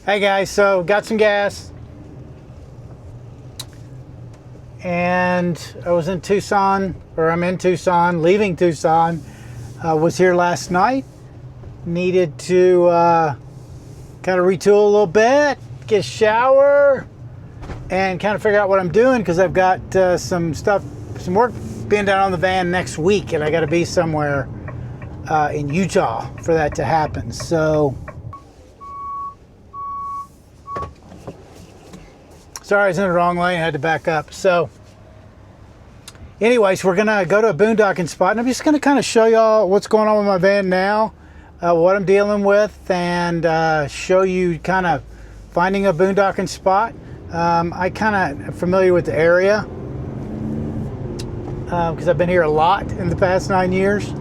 Hey guys, so got some gas and I was in Tucson, or I'm in Tucson, leaving Tucson. Was here last night. Needed to kind of retool a little bit, get a shower, and kind of figure out what I'm doing, because I've got some work being done on the van next week, and I got to be somewhere in Utah for that to happen. So sorry, I was in the wrong lane. I had to back up. So anyways, we're going to go to a boondocking spot, and I'm just going to kind of show y'all what's going on with my van now, what I'm dealing with, and show you kind of finding a boondocking spot. I kind of am familiar with the area because I've been here a lot in the past 9 years.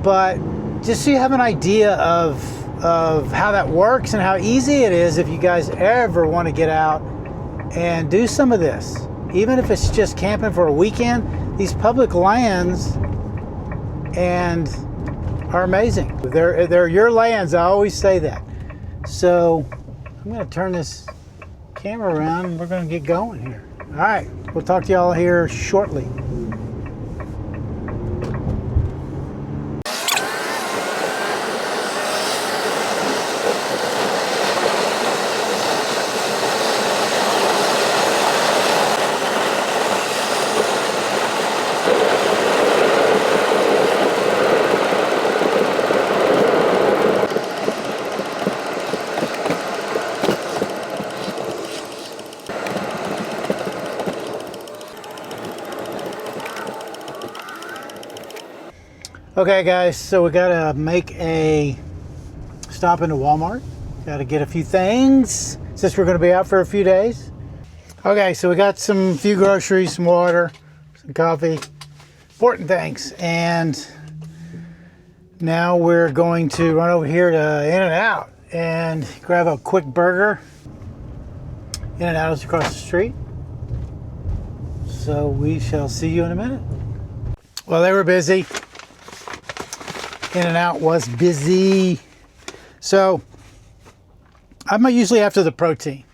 But just so you have an idea of how that works and how easy it is if you guys ever want to get out and do some of this, even if it's just camping for a weekend. These public lands and are amazing. They're your lands. I always say that. So I'm going to turn this camera around and we're going to get going here. All right, we'll talk to y'all here shortly. Okay guys, so we gotta make a stop into Walmart. Gotta get a few things since we're gonna be out for a few days. Okay, so we got few groceries, some water, some coffee, important things. And now we're going to run over here to In-N-Out and grab a quick burger. In-N-Out is across the street. So we shall see you in a minute. Well, they were busy. In-N-Out was busy. So I'm usually after the protein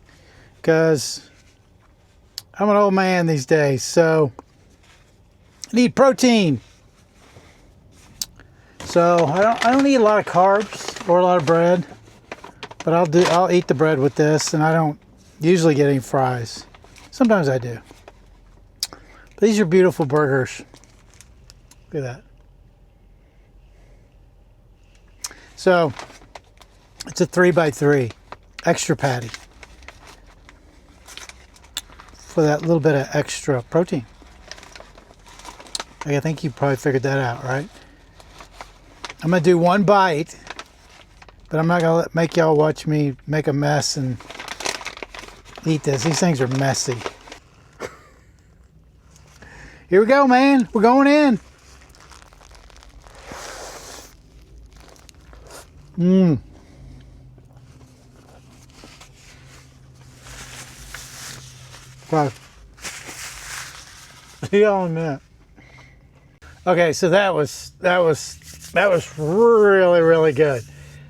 because I'm an old man these days, so I need protein. So I don't eat a lot of carbs or a lot of bread, but I'll eat the bread with this, and I don't usually get any fries. Sometimes I do. But these are beautiful burgers. Look at that. So it's a 3x3 extra patty for that little bit of extra protein. I think you probably figured that out, right? I'm gonna do one bite, but I'm not gonna make y'all watch me make a mess and eat this. These things are messy. Here we go, man. We're going in. Okay. See y'all in a minute. Okay, so that was really, really good.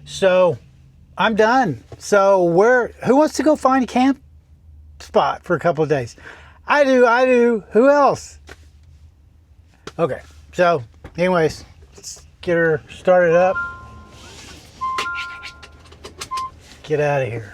So I'm done. So who wants to go find a camp spot for a couple of days? I do. Who else? Okay. So anyways, let's get her started up. Get out of here.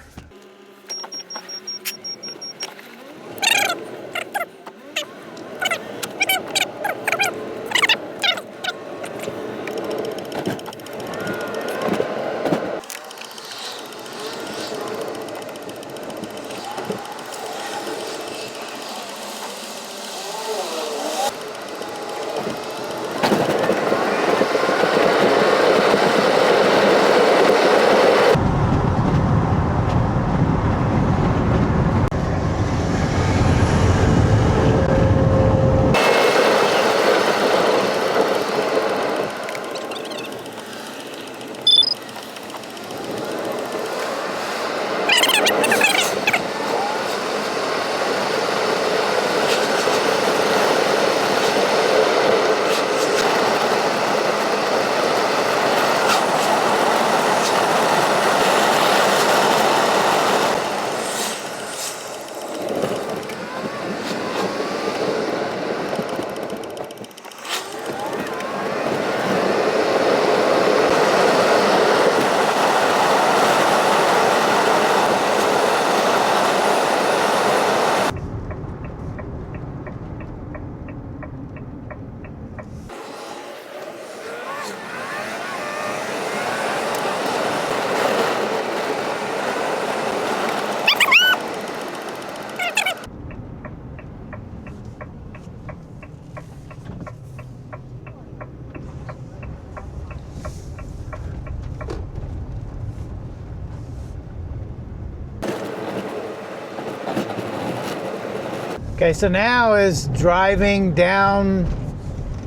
Okay, so now is driving down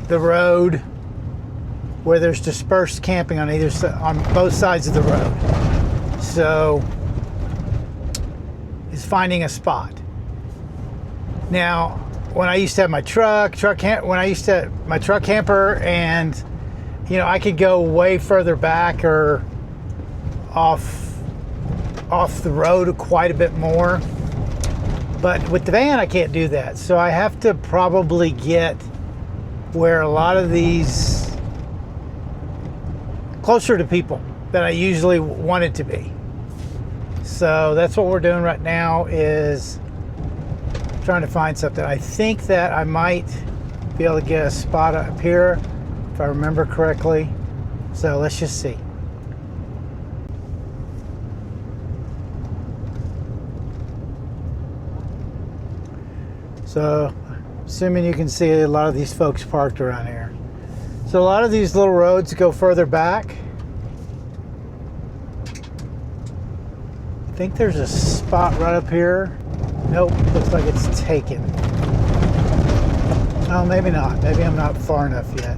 the road where there's dispersed camping on on both sides of the road. So is finding a spot. Now, when I used to have my truck camper, and you know, I could go way further back or off the road quite a bit more. But with the van, I can't do that. So I have to probably get where a lot of these closer to people than I usually want it to be. So that's what we're doing right now, is trying to find something. I think that I might be able to get a spot up here, if I remember correctly. So let's just see. So, assuming you can see a lot of these folks parked around here. So a lot of these little roads go further back. I think there's a spot right up here. Nope, looks like it's taken. Oh, maybe not. Maybe I'm not far enough yet.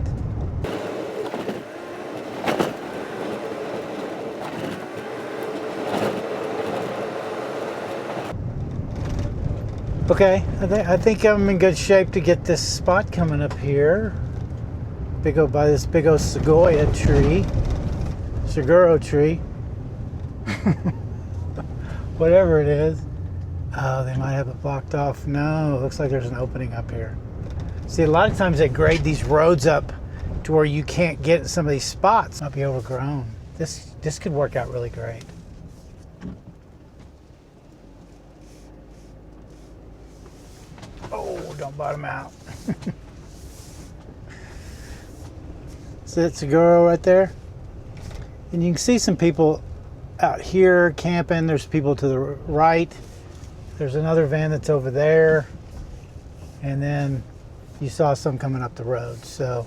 Okay, I think I'm in good shape to get this spot coming up here. By this big old Seguro tree. Whatever it is. Oh, they might have it blocked off. No, it looks like there's an opening up here. See, a lot of times they grade these roads up to where you can't get some of these spots. Might be overgrown. This could work out really great. Oh, don't bottom out. So it's a girl right there. And you can see some people out here camping. There's people to the right. There's another van that's over there. And then you saw some coming up the road. So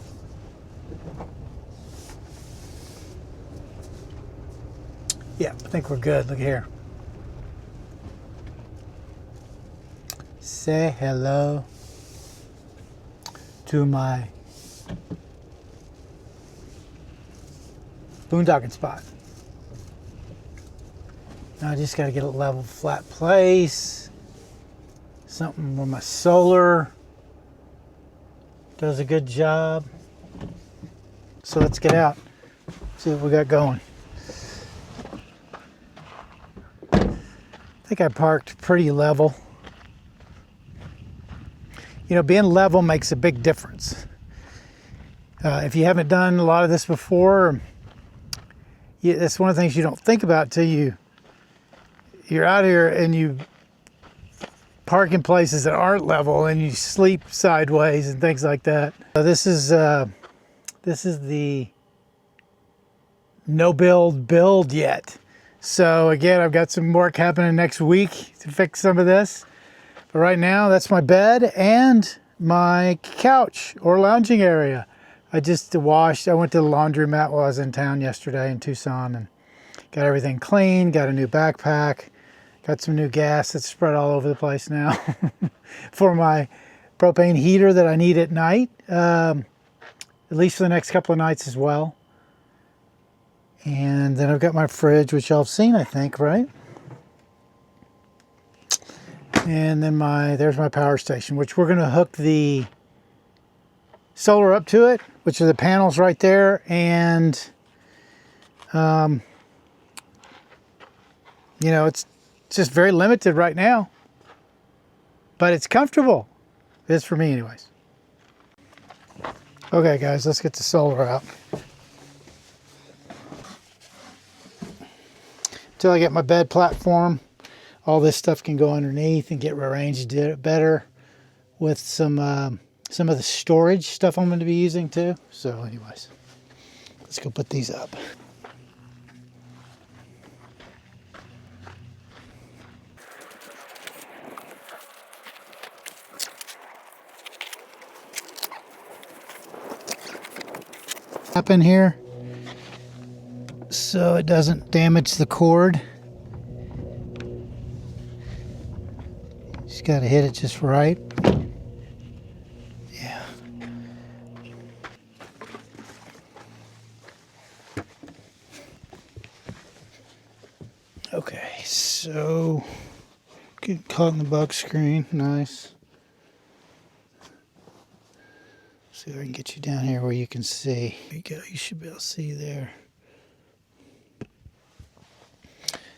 yeah, I think we're good. Look here. Say hello to my boondocking spot. Now I just got to get a level, flat place. Something where my solar does a good job. So let's get out, see what we got going. I think I parked pretty level. You know, being level makes a big difference. If you haven't done a lot of this before, that's one of the things you don't think about till you're out here and you park in places that aren't level and you sleep sideways and things like that. So this is the no build yet. So again, I've got some work happening next week to fix some of this. But right now, that's my bed and my couch or lounging area. I just washed. I went to the laundromat while I was in town yesterday in Tucson and got everything clean, got a new backpack, got some new gas that's spread all over the place now for my propane heater that I need at night, at least for the next couple of nights as well. And then I've got my fridge, which y'all have seen, I think, right? And then there's my power station, which we're going to hook the solar up to it, which are the panels right there. And, you know, it's just very limited right now, but it's comfortable. It is for me anyways. Okay, guys, let's get the solar out. Until I get my bed platform, all this stuff can go underneath and get rearranged better with some of the storage stuff I'm going to be using too. So anyways, let's go put these up. Up in here so it doesn't damage the cord. Just got to hit it just right. So, getting caught in the bug screen. Nice. See if I can get you down here where you can see. There you go. You should be able to see there.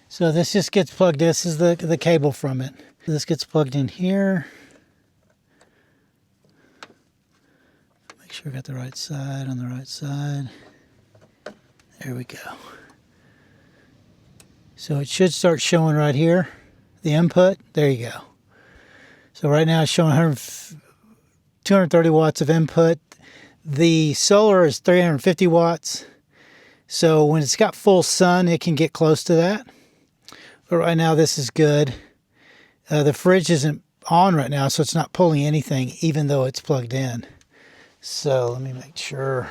So this just gets plugged in. This is the cable from it. This gets plugged in here. Make sure I got the right side on the right side. There we go. So it should start showing right here. The input. There you go. So right now it's showing 230 watts of input. The solar is 350 watts. So when it's got full sun, it can get close to that. But right now this is good. The fridge isn't on right now, so it's not pulling anything, even though it's plugged in. So let me make sure.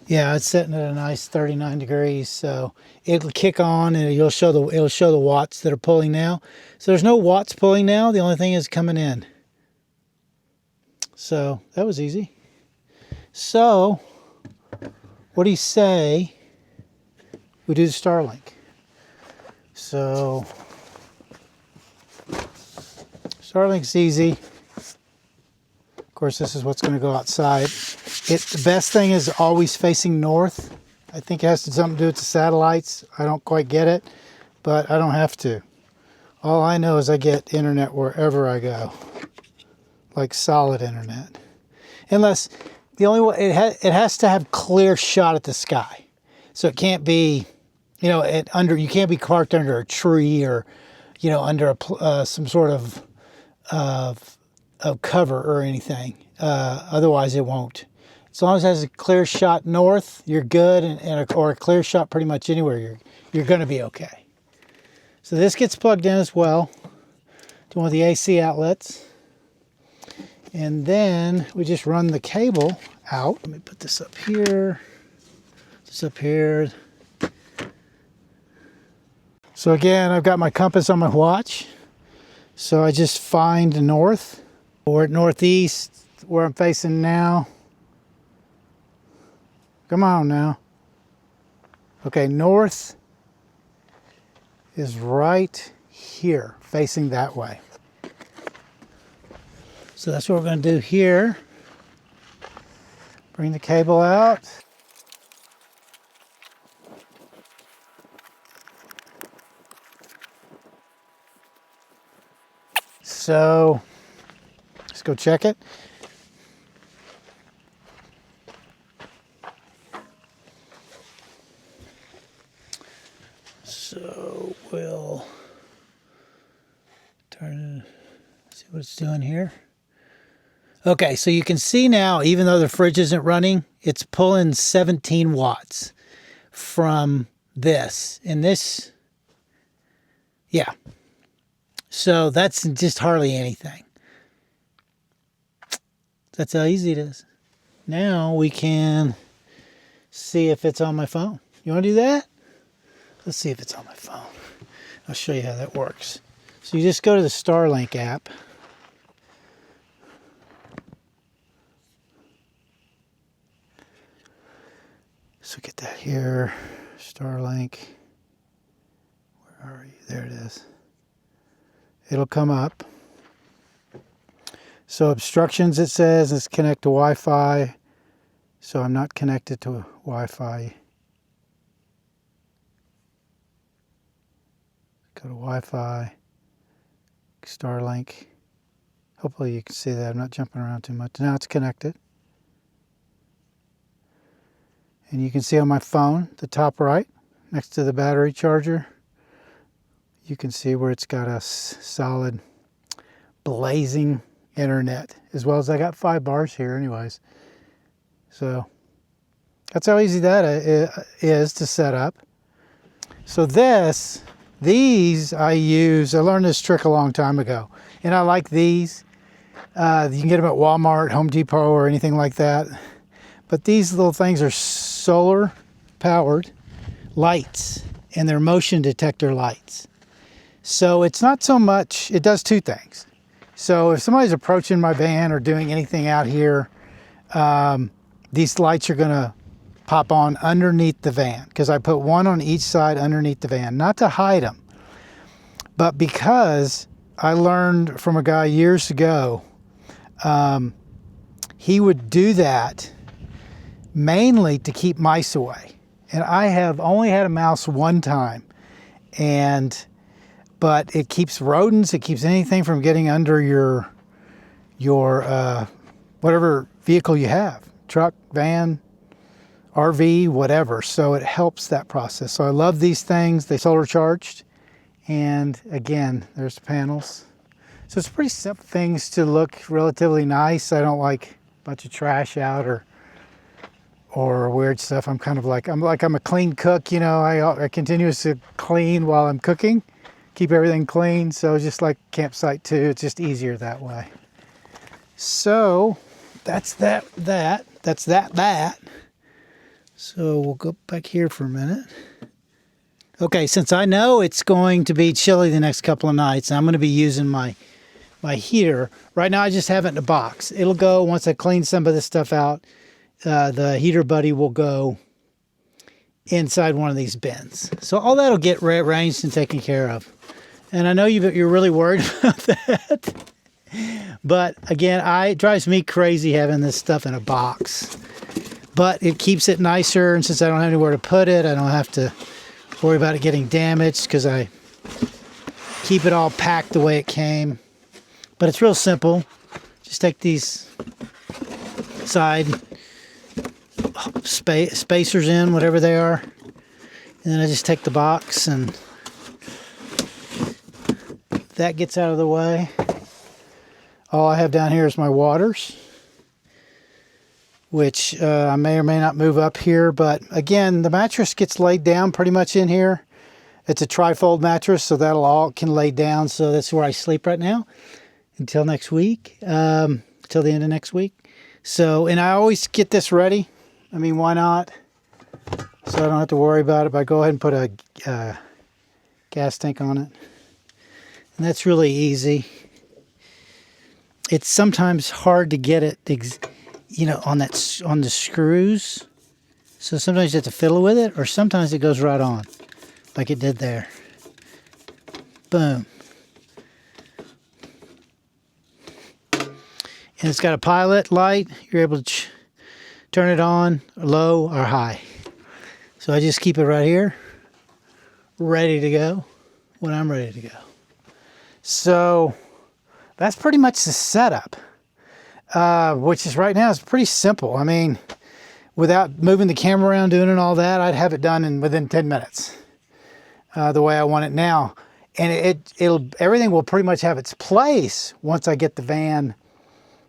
Yeah, it's sitting at a nice 39 degrees. So it'll kick on and it'll show the watts that are pulling now. So there's no watts pulling now. The only thing is coming in. So that was easy. So what do you say we do the Starlink? So Starlink's easy. Of course, this is what's going to go outside. The best thing is always facing north. I think it has something to do with the satellites. I don't quite get it, but I don't have to. All I know is I get internet wherever I go. Like solid internet. Unless the only way it has to have clear shot at the sky. So it can't be, you can't be parked under a tree or, under some sort of cover or anything. Otherwise it won't. As long as it has a clear shot north, you're good, or a clear shot pretty much anywhere, you're going to be okay. So this gets plugged in as well to one of the AC outlets. And then we just run the cable out. Let me put this up here. This up here. So again, I've got my compass on my watch. So I just find north. We're at northeast, where I'm facing now. Come on now. Okay, north is right here, facing that way. So that's what we're going to do here. Bring the cable out. So let's go check it. So we'll turn it, see what it's doing here. Okay, so you can see now, even though the fridge isn't running, it's pulling 17 watts from this. And this, yeah. So that's just hardly anything. That's how easy it is. Now we can see if it's on my phone. You want to do that? Let's see if it's on my phone. I'll show you how that works. So you just go to the Starlink app. So get that here, Starlink. Where are you? There it is. It'll come up. So obstructions, it says, is connect to Wi-Fi. So I'm not connected to Wi-Fi. Go to Wi-Fi, Starlink. Hopefully you can see that. I'm not jumping around too much. Now it's connected. And you can see on my phone, the top right, next to the battery charger, you can see where it's got a solid blazing internet, as well as I got 5 bars here anyways. So that's how easy that is to set up. So these I learned this trick a long time ago, and I like these. You can get them at Walmart, Home Depot, or anything like that. But these little things are solar powered lights, and they're motion detector lights. So it's not so much, it does 2 things. So if somebody's approaching my van or doing anything out here, these lights are going to pop on underneath the van, because I put one on each side underneath the van, not to hide them, but because I learned from a guy years ago, he would do that mainly to keep mice away. And I have only had a mouse one time, but it keeps rodents, it keeps anything from getting under your whatever vehicle you have, truck, van, RV, whatever. So it helps that process. So I love these things. They solar charged. And again, there's the panels. So it's pretty simple things to look relatively nice. I don't like a bunch of trash out or weird stuff. I'm kind of like, I'm a clean cook, you know. I continuously clean while I'm cooking, keep everything clean. So just like campsite too, it's just easier that way. So that's that. So we'll go back here for a minute. Okay, since I know it's going to be chilly the next couple of nights, I'm going to be using my heater. Right now I just have it in a box. It'll go once I clean some of this stuff out. The heater buddy will go inside one of these bins. So all that'll get arranged and taken care of. And I know you're really worried about that. But again, it drives me crazy having this stuff in a box. But it keeps it nicer, and since I don't have anywhere to put it, I don't have to worry about it getting damaged because I keep it all packed the way it came. But it's real simple. Just take these side spacers in, whatever they are, and then I just take the box and that gets out of the way. All I have down here is my waters, which I may or may not move up here. But again, the mattress gets laid down pretty much in here. It's a trifold mattress, so that'll all can lay down. So that's where I sleep right now until next week, till the end of next week. So, and I always get this ready. I mean, why not? So I don't have to worry about it. But I go ahead and put a gas tank on it. And that's really easy. It's sometimes hard to get it, you know, on the screws. So sometimes you have to fiddle with it, or sometimes it goes right on, like it did there. Boom. And it's got a pilot light. You're able to turn it on, low or high. So I just keep it right here, ready to go when I'm ready to go. So that's pretty much the setup, which is right now is pretty simple. I mean, without moving the camera around, doing and all that, I'd have it done within 10 minutes, the way I want it now. And everything will pretty much have its place once I get the van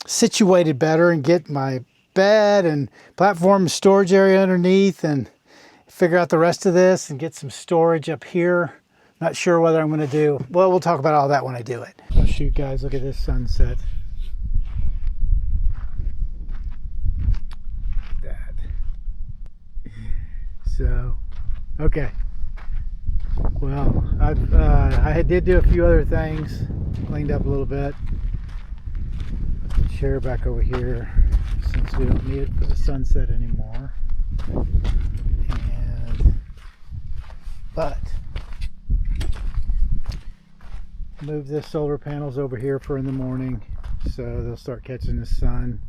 situated better and get my bed and platform and storage area underneath and figure out the rest of this and get some storage up here. Not sure whether I'm going to do, well, we'll talk about all that when I do it. Oh shoot, guys, look at this sunset. That. So, okay. Well, I did do a few other things, cleaned up a little bit. Chair back over here since we don't need it for the sunset anymore. But move the solar panels over here for in the morning, so they'll start catching the sun.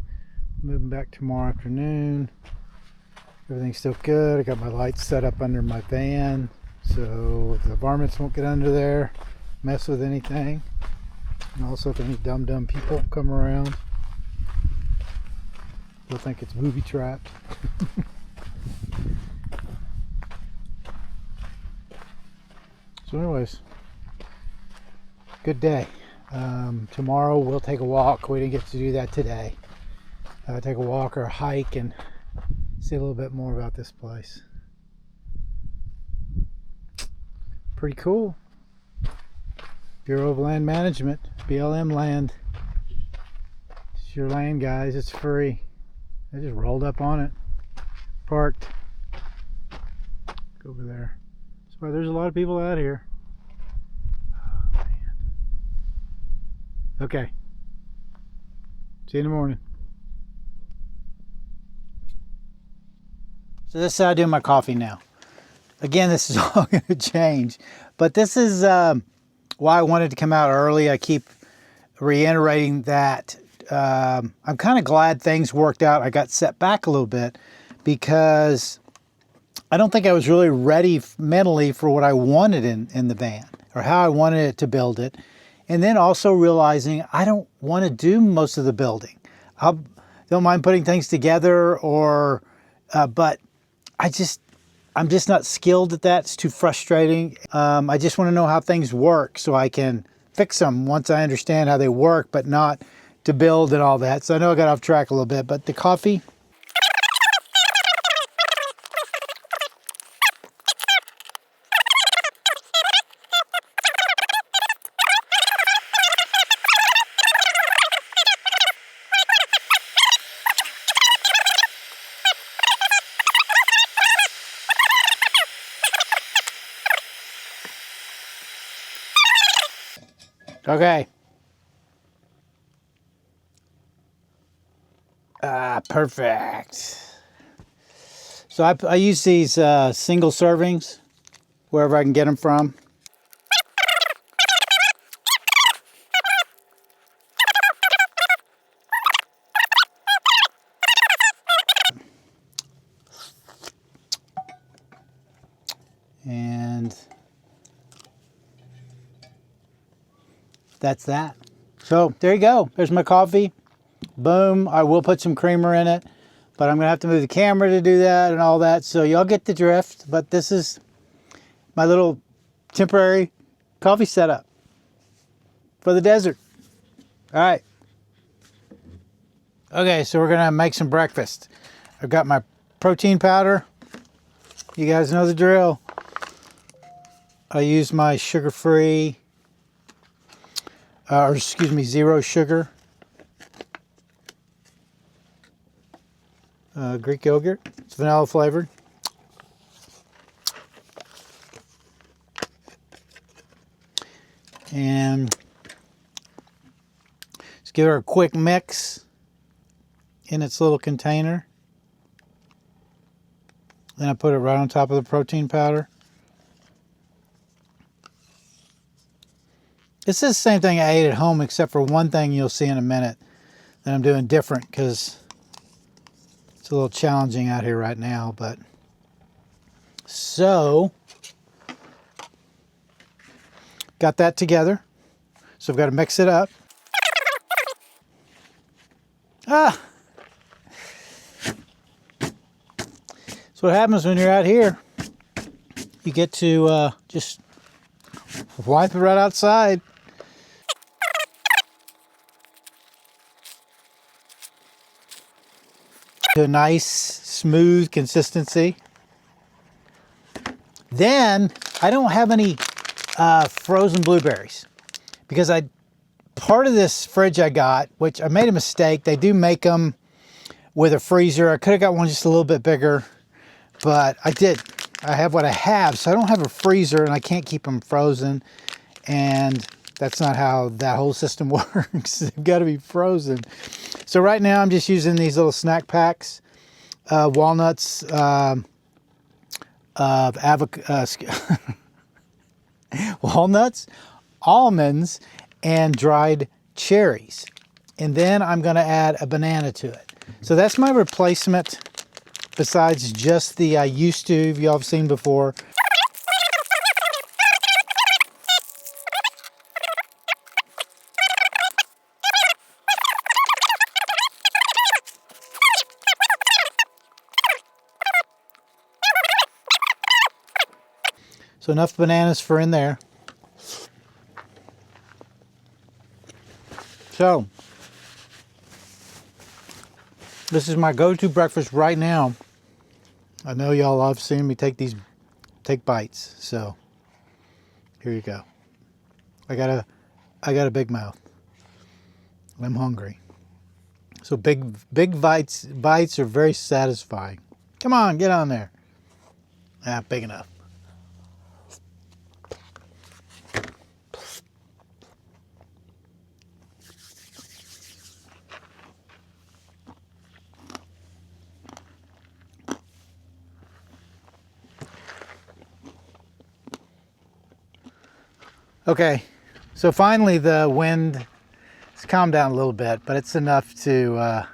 Moving back tomorrow afternoon. Everything's still good. I got my lights set up under my van, so the varmints won't get under there, mess with anything. And also, if any dumb people come around, they'll think it's booby trapped. So anyways, good day. Tomorrow we'll take a walk. We didn't get to do that today. Take a walk or a hike and see a little bit more about this place. Pretty cool. Bureau of Land Management, BLM land. It's your land, guys. It's free. I just rolled up on it. Parked. Go over there. That's why there's a lot of people out here. Oh, man. Okay. See you in the morning. So this is how I do my coffee now. Again, this is all going to change, but this is why I wanted to come out early. I keep reiterating that I'm kind of glad things worked out. I got set back a little bit because I don't think I was really ready mentally for what I wanted in the van or how I wanted it to build it. And then also realizing I don't want to do most of the building. I don't mind putting things together but I'm just not skilled at that. It's too frustrating. I just want to know how things work so I can fix them once I understand how they work, but not to build and all that. So I know I got off track a little bit, but the coffee. Okay. Perfect. So I use these single servings wherever I can get them from. And that's that. So there you go. There's my coffee. Boom. I will put some creamer in it, but I'm going to have to move the camera to do that and all that. So y'all get the drift, but this is my little temporary coffee setup for the desert. All right. Okay, so we're going to make some breakfast. I've got my protein powder. You guys know the drill. I use my sugar-free, zero sugar Greek yogurt. It's vanilla flavored. And just give her a quick mix in its little container. Then I put it right on top of the protein powder. This is the same thing I ate at home, except for one thing you'll see in a minute that I'm doing different because it's a little challenging out here right now. But so got that together. So I've got to mix it up. That's what happens when you're out here. You get to just wipe it right outside. To a nice, smooth consistency. Then I don't have any frozen blueberries because part of this fridge I got, which I made a mistake. They do make them with a freezer. I could have got one just a little bit bigger, but I did. I have what I have, so I don't have a freezer and I can't keep them frozen. And that's not how that whole system works. They've got to be frozen. So right now I'm just using these little snack packs, walnuts, walnuts, almonds, and dried cherries. And then I'm going to add a banana to it. So that's my replacement besides just the used to, y'all have seen before. So enough bananas for in there. So this is my go-to breakfast right now. I know y'all love seeing me take bites. So here you go. I got a big mouth. I'm hungry. So big bites are very satisfying. Come on, get on there. Big enough. Okay, so finally the wind has calmed down a little bit, but it's enough to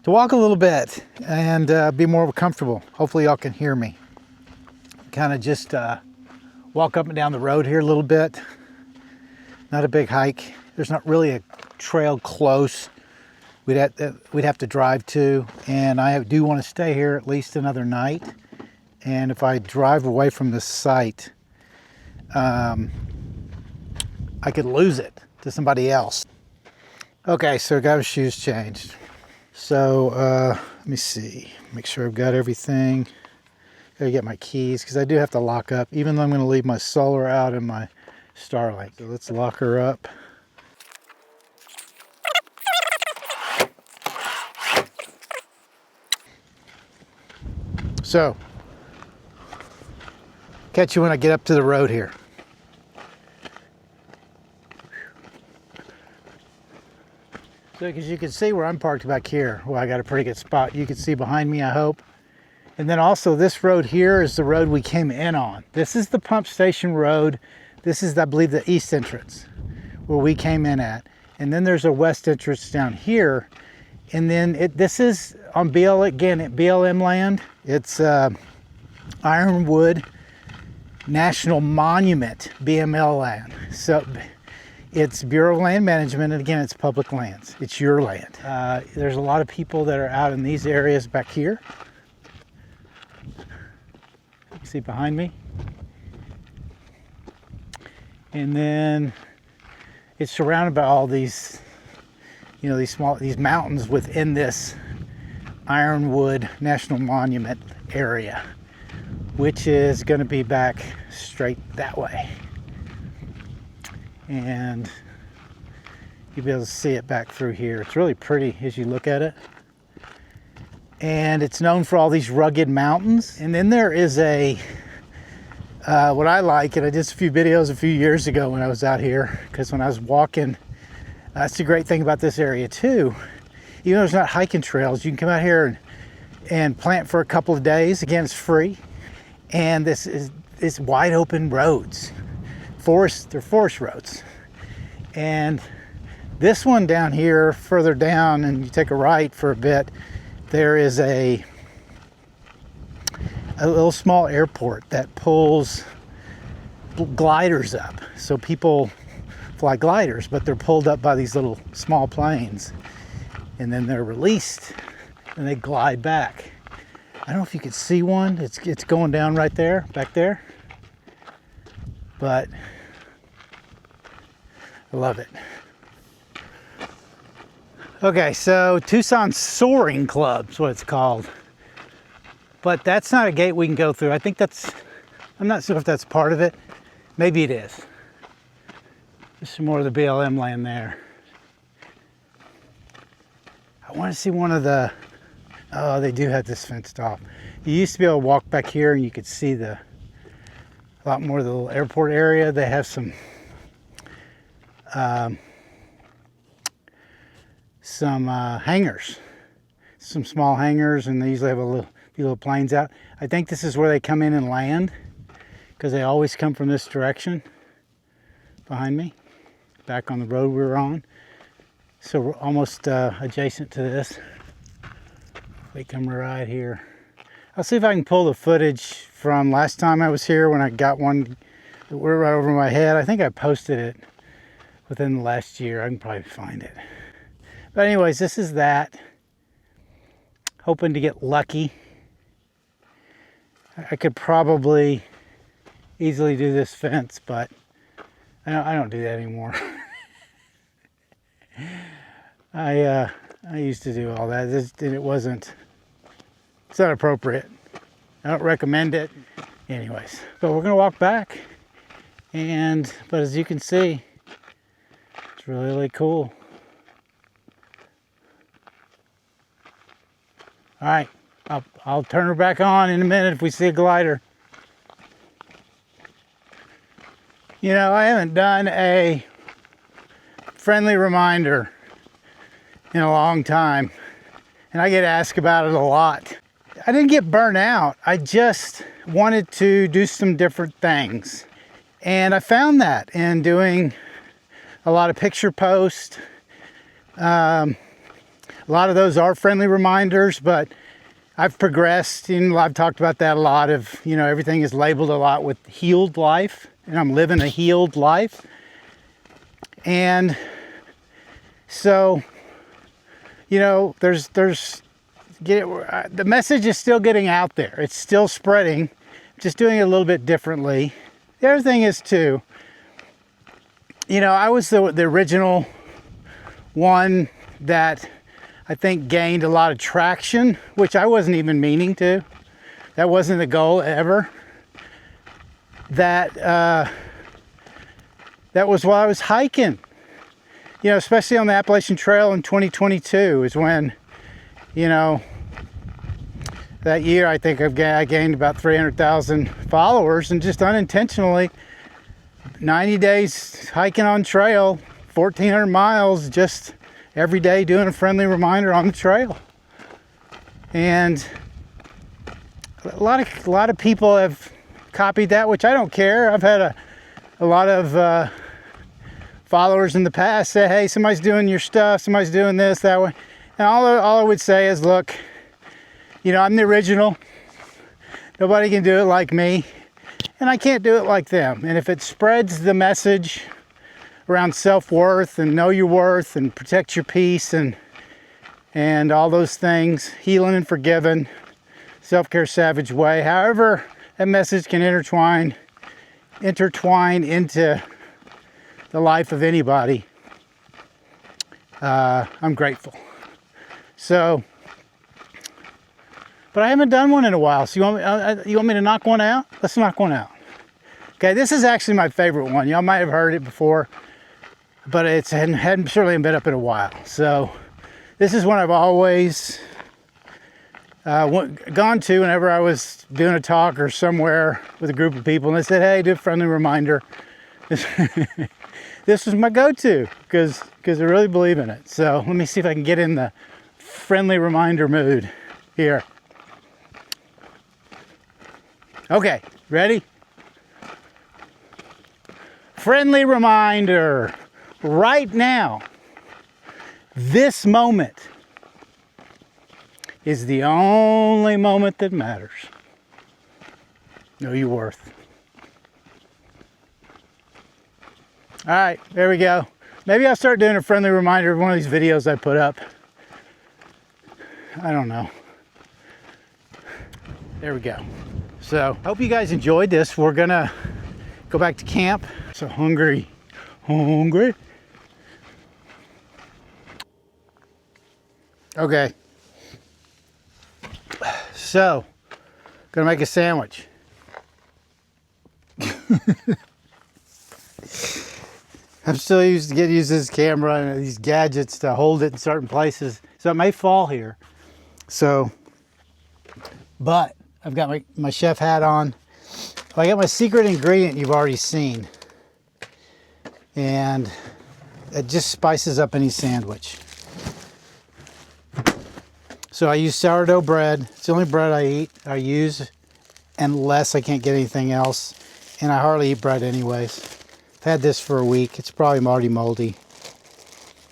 walk a little bit and be more comfortable. Hopefully y'all can hear me. Kind of just walk up and down the road here a little bit. Not a big hike. There's not really a trail close we'd have to drive to, and I do want to stay here at least another night. And if I drive away from the site, I could lose it to somebody else. Okay, so I got his shoes changed. So let me see, make sure I've got everything. Gotta get my keys because I do have to lock up, even though I'm going to leave my solar out and my Starlink. So let's lock her up. So, catch you when I get up to the road here. So, as you can see where I'm parked back here, well, I got a pretty good spot. You can see behind me, I hope. And then also this road here is the road we came in on. This is the pump station road. This is, I believe, the east entrance where we came in at. And then there's a west entrance down here. And then this is on BLM land. It's Ironwood National Monument, BML land. So it's Bureau of Land Management, and again, it's public lands. It's your land. There's a lot of people that are out in these areas back here. You see behind me. And then it's surrounded by all these, you know, these mountains within this Ironwood National Monument area, which is going to be back straight that way. And you'll be able to see it back through here. It's really pretty as you look at it. And it's known for all these rugged mountains. And then there is what I like, and I did a few videos a few years ago when I was out here, because when I was walking, that's the great thing about this area too. Even though there's not hiking trails, you can come out here and plant for a couple of days. Again, it's free. And it's wide open roads. They're forest roads. And this one down here, further down, and you take a right for a bit, there is a little small airport that pulls gliders up. So people fly gliders, but they're pulled up by these little small planes, and then they're released and they glide back. I don't know if you can see one. It's going down right there, back there. But I love it. Okay, so Tucson Soaring Club is what it's called. But that's not a gate we can go through. I think I'm not sure if that's part of it. Maybe it is. There's some more of the BLM land there. I want to see one of the, oh, they do have this fenced off. You used to be able to walk back here and you could see a lot more of the little airport area. They have some hangars, some small hangars, and they usually have a few little planes out. I think this is where they come in and land, because they always come from this direction behind me, back on the road we were on. So we're almost adjacent to this. They come right here. I'll see if I can pull the footage from last time I was here when I got one that went right over my head. I think I posted it within the last year. I can probably find it. But anyways, this is that. Hoping to get lucky. I could probably easily do this fence, but I don't do that anymore. I used to do all that, and it's not appropriate. I don't recommend it. Anyways, but we're gonna walk back, but as you can see, it's really, really cool. All right, I'll turn her back on in a minute if we see a glider. You know, I haven't done a friendly reminder in a long time, and I get asked about it a lot. I didn't get burnt out. I just wanted to do some different things. And I found that in doing a lot of picture posts. A lot of those are friendly reminders, but I've progressed. I've talked about that a lot of, everything is labeled a lot with healed life, and I'm living a healed life. And so, the message is still getting out there. It's still spreading, just doing it a little bit differently. The other thing is too, I was the original one that I think gained a lot of traction, which I wasn't even meaning to. That wasn't the goal ever. That was while I was hiking. Especially on the Appalachian Trail in 2022 is when, that year I think I gained about 300,000 followers, and just unintentionally, 90 days hiking on trail, 1,400 miles, just every day doing a friendly reminder on the trail. And a lot of people have copied that, which I don't care. I've had a lot of followers in the past say, hey, somebody's doing your stuff, somebody's doing this, that way. And all I would say is, look, I'm the original. Nobody can do it like me, and I can't do it like them. And if it spreads the message around self-worth and know your worth and protect your peace and all those things, healing and forgiven, self-care savage way, however that message can intertwine into the life of anybody, I'm grateful. So, but I haven't done one in a while. So you want me to knock one out? Let's knock one out. Okay, this is actually my favorite one. Y'all might have heard it before, but it hadn't certainly been up in a while. So this is one I've always gone to whenever I was doing a talk or somewhere with a group of people, and they said, hey, do a friendly reminder. This is my go-to because I really believe in it. So let me see if I can get in the friendly reminder mood here. Okay, ready? Friendly reminder. Right now, this moment is the only moment that matters. Know your worth. All right, there we go. Maybe I'll start doing a friendly reminder of one of these videos I put up. I don't know. There we go. So, hope you guys enjoyed this. We're gonna go back to camp. So hungry. Okay. So, gonna make a sandwich. I'm still used to this camera and these gadgets to hold it in certain places. So it may fall here. So, but I've got my chef hat on. I got my secret ingredient you've already seen. And it just spices up any sandwich. So I use sourdough bread. It's the only bread I use, unless I can't get anything else. And I hardly eat bread anyways. I've had this for a week. It's probably already moldy.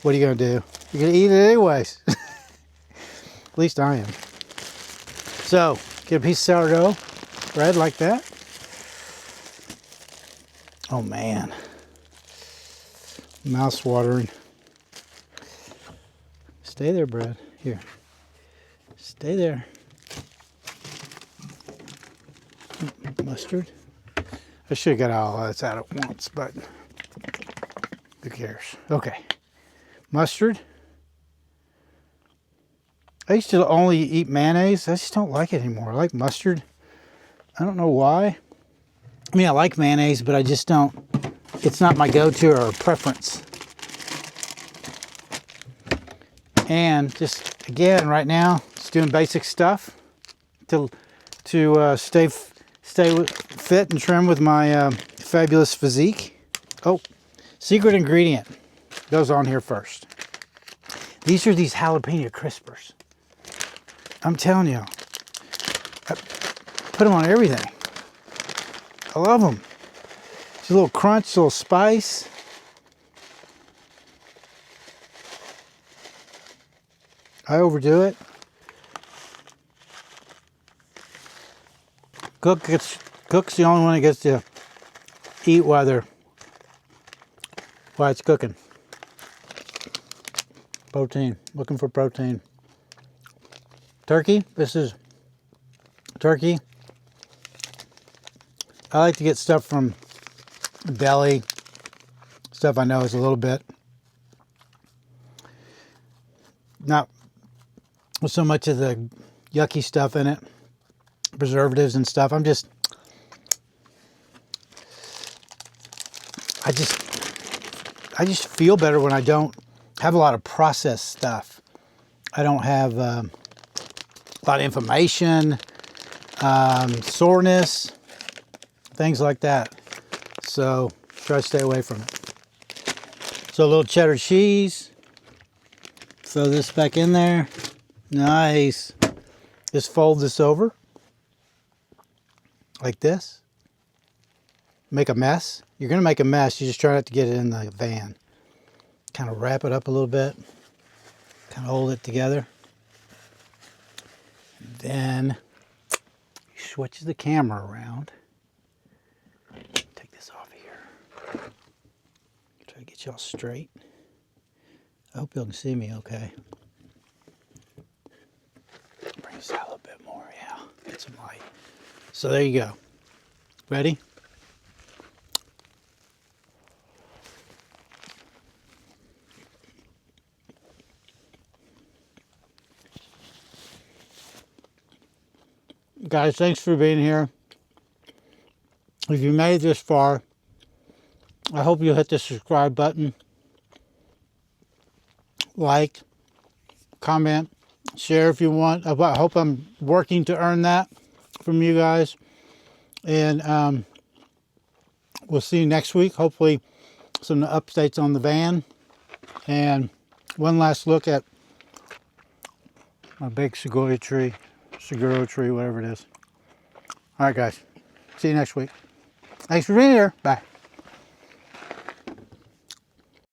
What are you going to do? You're going to eat it anyways. At least I am. So, get a piece of sourdough bread like that. Oh man. Mouth's watering. Stay there, bread. Here. Stay there. Mustard. I should have got all of this out at once, but who cares? Okay. Mustard. I used to only eat mayonnaise. I just don't like it anymore. I like mustard. I don't know why. I mean, I like mayonnaise, but I just don't. It's not my go-to or preference. And just, again, right now, just doing basic stuff to stay fit and trim with my fabulous physique. Oh, secret ingredient goes on here first. These are these jalapeno crispers. I'm telling you, I put them on everything. I love them. It's a little crunch, a little spice. I overdo it. Cook's the only one that gets to eat while it's cooking. Protein, looking for protein. Turkey, this is turkey. I like to get stuff from the deli. Stuff I know is a little bit not with so much of the yucky stuff in it, preservatives and stuff. I just feel better when I don't have a lot of processed stuff. I don't have a lot of inflammation, soreness, things like that. So try to stay away from it. So a little cheddar cheese. Throw this back in there. Nice. Just fold this over like this. Make a mess. You're going to make a mess. You just try not to get it in the van. Kind of wrap it up a little bit. Kind of hold it together. And then you switch the camera around. Take this off of here. Try to get y'all straight. I hope y'all can see me okay. Bring this out a little bit more. Yeah, get some light. So there you go. Ready? Guys, thanks for being here. If you made it this far, I hope you'll hit the subscribe button. Like, comment, share if you want. I hope I'm working to earn that from you guys. And we'll see you next week. Hopefully some updates on the van. And one last look at my big Seguro tree, whatever it is. All right, guys. See you next week. Thanks for being here. Bye.